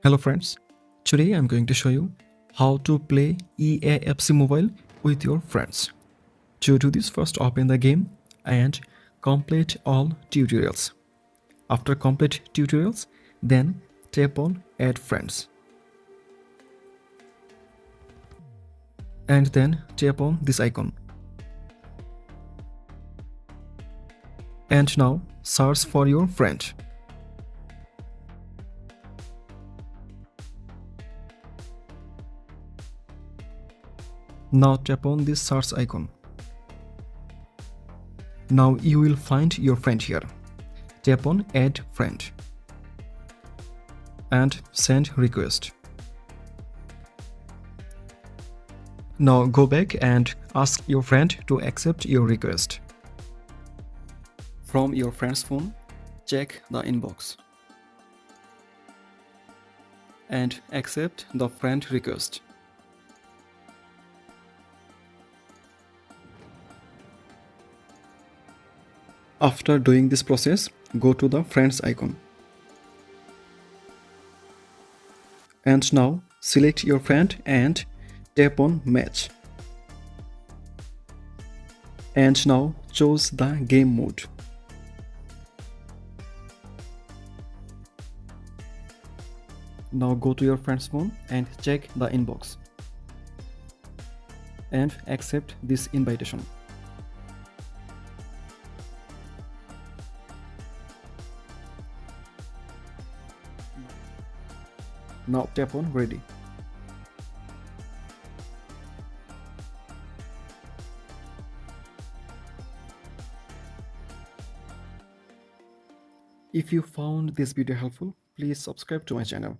Hello friends, today I'm going to show you how to play EAFC Mobile with your friends. To do this, first open the game and complete all tutorials. After complete tutorials, then tap on add friends and then tap on this icon. And now search for your friend. Now tap on this search icon. Now you will find your friend here. Tap on add friend and send request. Now go back and ask your friend to accept your request. From your friend's phone, check the inbox and accept the friend request. After doing this process, go to the friends icon. And now select your friend and tap on match. And now choose the game mode. Now go to your friend's phone and check the inbox and accept this invitation. Now tap on ready. If you found this video helpful, please subscribe to my channel.